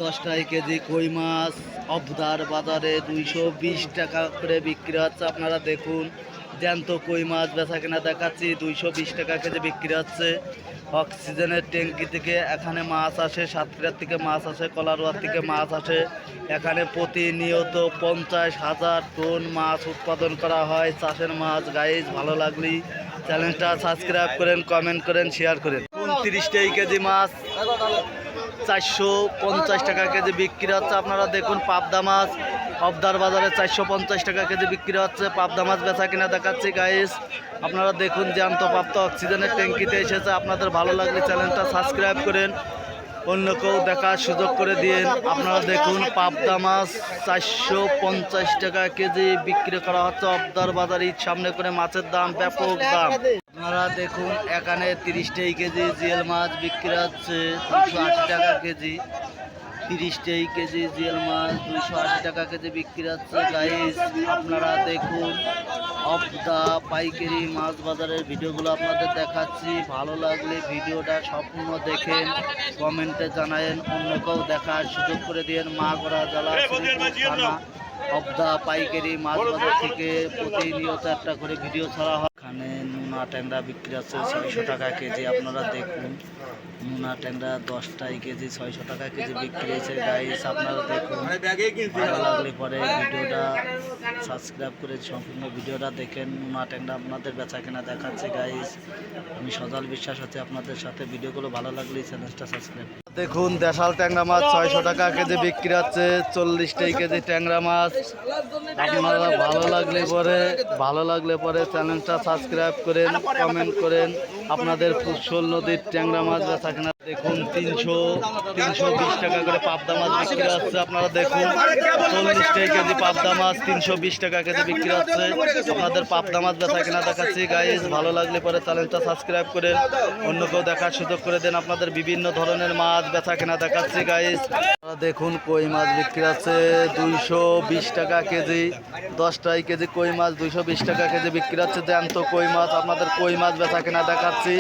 10 KG কই মাছ অবদার বাজারে 220 টাকা করে বিক্রি হচ্ছে। আপনারা দেখুন জ্যান্ত কই মাছ বেচা কেনা দেখাচ্ছি। 220 টাকা কেজি বিক্রি হচ্ছে। অক্সিজেনের ট্যাঙ্কি থেকে এখানে মাছ আসে, সাতক্ষীরার থেকে মাছ আসে, কলারোয়ার থেকে মাছ আসে। এখানে প্রতিনিয়ত 50,000 টন মাছ উৎপাদন করা হয়, চাষের মাছ। গাইজ ভালো লাগলেই চ্যানেলটা সাবস্ক্রাইব করেন, কমেন্ট করেন, শেয়ার করেন। 29 কেজি মাছ 450 টাকা কেজি বিক্রি হচ্ছে। আপনারা দেখুন পাবদা মাছ অবদার বাজারে 450 টাকা কেজি বিক্রি হচ্ছে। পাবদা মাছ বেচা কিনা দেখাচ্ছি গাইস। আপনারা দেখুন জ্যান্ত পাবদা অক্সিজেনের ট্যাঙ্কিতে এসেছে। আপনাদের ভালো লাগলে চ্যানেলটা সাবস্ক্রাইব করেন, অন্য কেউ দেখার সুযোগ করে দিন। আপনারা দেখুন পাবদা মাছ 450 টাকা কেজি বিক্রি করা হচ্ছে অবদার বাজারে। সামনে করে মাছের দাম ব্যাপক দাম। আপনারা দেখুন এখানে 30 কেজি জিএল মাছ বিক্রি হচ্ছে 280 টাকা কেজি। 30 কেজি জিএল মাছ 280 টাকা কেজি বিক্রি হচ্ছে গাইস। আপনারা দেখুন অবদা পাইকারি মাছ বাজারের ভিডিওগুলো আপনাদের দেখাচ্ছি। ভালো লাগলে ভিডিওটা সম্পূর্ণ দেখেন, কমেন্টে জানায়েন, অন্য কেউ দেখার সুযোগ করে দিন। মাগুরা জেলা থানা অবদা পাইকারি মাছ বাজার থেকে প্রতিনিয়ত একটা করে ভিডিও ছাড়া হয়। এখানে নোনা ট্যাংরা বিক্রি আছে 600 টাকা কেজি। আপনারা দেখুন নোনা ট্যাংরা 10 কেজি 600 টাকা কেজি বিক্রি হয়েছে গাইস। আপনারা দেখুন, ভালো লাগলে পরে ভিডিওটা সাবস্ক্রাইব করে সম্পূর্ণ ভিডিওটা দেখেন। নোনা ট্যাংরা আপনাদের বেচা কেনা দেখাচ্ছে গাইস। আমি সজাল বিশ্বাস হচ্ছে আপনাদের সাথে। ভিডিওগুলো ভালো লাগলে চ্যানেলটা সাবস্ক্রাইব দেখুন। দেশাল ট্যাংরা মাছ 600 টাকা কেজি বিক্রি হচ্ছে। 40 কেজি ট্যাংরা মাছ। আপনারা ভালো লাগলে পরে চ্যানেলটা সাবস্ক্রাইব করেন, কমেন্ট করেন। আপনাদের ফুসল নদীর ট্যাংরা মাছ বেচা কেনা দেখুন 320 টাকা করে পাবদা মাছ বিক্রি হচ্ছে। আপনারা দেখুন 40 কেজি পাবদা মাছ 320 টাকা কেজি বিক্রি হচ্ছে। আপনাদের পাবদা মাছ বেচা কেনা দেখাচ্ছি গাইজ। ভালো লাগলে পরে চ্যানেলটা সাবস্ক্রাইব করেন, অন্য কেউ দেখার সুযোগ করে দেন। আপনাদের বিভিন্ন ধরনের মাছ বেচা কেনা দেখাচ্ছি গাইজ। আপনারা দেখুন কই মাছ বিক্রি হচ্ছে 220 টাকা কেজি। 10 কেজি কই মাছ 220 টাকা কেজি বিক্রি হচ্ছে। জ্যান্ত কই মাছ আপনাদের কই মাছ বেচা কেনা দেখাচ্ছি।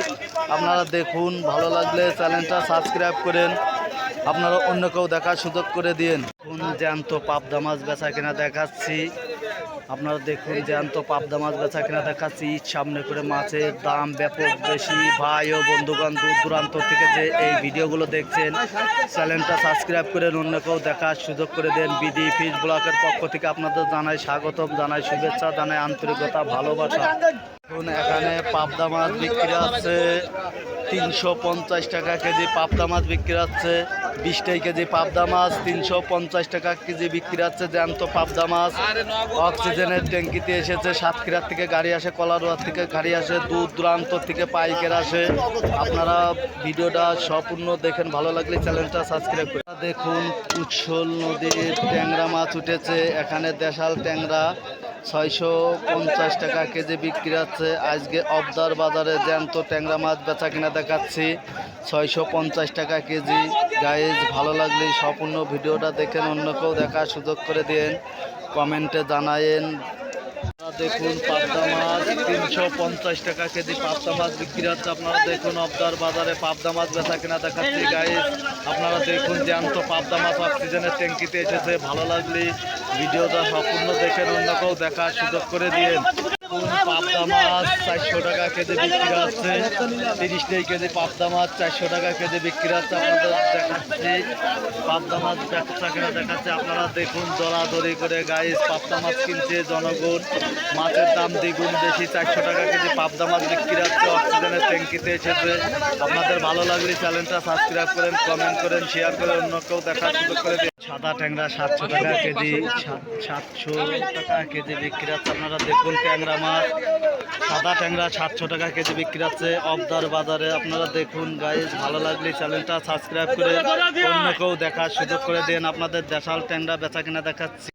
আপনারা দেখুন, ভালো লাগলে চ্যানেলটা সাবস্ক্রাইব করেন, আপনারা অন্য কেউ দেখার সুযোগ করে দিন। জ্যান্ত পাবদা মাছ বেচা কেনা দেখাচ্ছি। আপনারা দেখুন জ্যান্ত পাবদা মাছ বেচা কেনা দেখাচ্ছি। ঈদ সামনে করে মাছের দাম ব্যাপক বেশি। ভাই ও বন্ধুগণ দূর দূরান্ত থেকে যে এই ভিডিওগুলো দেখছেন, চ্যানেলটা সাবস্ক্রাইব করেন, অন্য কেউ দেখার সুযোগ করে দেন। বিডি ফিশ ব্লকের পক্ষ থেকে আপনাদের জানাই স্বাগতম, জানাই শুভেচ্ছা, জানাই আন্তরিকতা, ভালোবাসা। এখন এখানে পাবদা মাছ বিক্রি হচ্ছে 350 টাকা কেজি। পাবদা মাছ বিক্রি হচ্ছে 20 কেজি পাবদা মাছ 350 টাকা কেজি বিক্রি হচ্ছে। জ্যান্ত পাবদা মাছ অক্সিজেনের ট্যাঙ্কিতে এসেছে। সাতক্ষীরার থেকে গাড়ি আসে, কলারোয়ার থেকে গাড়ি আসে, দূর দূরান্ত থেকে পাইকার আসে। আপনারা ভিডিওটা সম্পূর্ণ দেখেন, ভালো লাগলে চ্যানেলটা সাবস্ক্রাইব করুন। দেখুন কুশল নদীর ট্যাংরা মাছ উঠেছে। এখানে দেশাল ট্যাংরা 650 টাকা কেজি বিক্রি হচ্ছে। আজকে অবদার বাজারে জ্যান্ত ট্যাংরা মাছ বেচা কিনা দেখাচ্ছি 650 টাকা কেজি। গাইজ ভালো লাগলে সম্পূর্ণ ভিডিওটা দেখেন, অন্য কেউ দেখার সুযোগ করে দিন, কমেন্টে জানায়েন। দেখুন পাবদা মাছ 350 টাকা কেজি পাবদা মাছ বিক্রি হচ্ছে। আপনারা দেখুন অবদার বাজারে পাবদা মাছ বেচা কিনা দেখাচ্ছি গাইজ। আপনারা দেখুন জ্যান্ত পাবদা মাছ অক্সিজেনের ট্যাঙ্কিতে এসেছে। ভালো লাগলে ভিডিওটা সম্পূর্ণ দেখেন, অন্য কেউ দেখার সুযোগ করে দিন। পাবদা মাছ 400 টাকা কেজি বিক্রি হচ্ছে। 30 কেজি পাবদা মাছ 400 টাকা কেজি বিক্রি হচ্ছে। আপনাদের দেখাচ্ছি পাবদা মাছ বেচা কেনা দেখাচ্ছে। আপনারা দেখুন দরাদরি করে গাইস পাবদা মাছ কিনছে জনগণ। মাছের দাম দ্বিগুণ বেশি। 400 টাকা কেজি পাবদা মাছ বিক্রি হচ্ছে। অক্সিজেনের ট্যাঙ্কিতে এসেছে। আপনাদের ভালো লাগলে চ্যানেলটা সাবস্ক্রাইব করেন, কমেন্ট করেন, শেয়ার করেন, অন্য কেউ দেখার সুযোগ করে দিন। সাদা ট্যাংরা 700 টাকা কেজি। 700 টাকা কেজি বিক্রি হচ্ছে। আপনারা দেখুন ট্যাংরা মাছ সাদা ট্যাংরা 700 টাকা কেজি বিক্রি হচ্ছে অবদার বাজারে। আপনারা দেখুন গাইজ, ভালো লাগলে চ্যানেলটা সাবস্ক্রাইব করে অন্য কেউ দেখার সুযোগ করে দেন। আপনাদের দেশাল ট্যাংরা বেচা কিনা দেখাচ্ছি।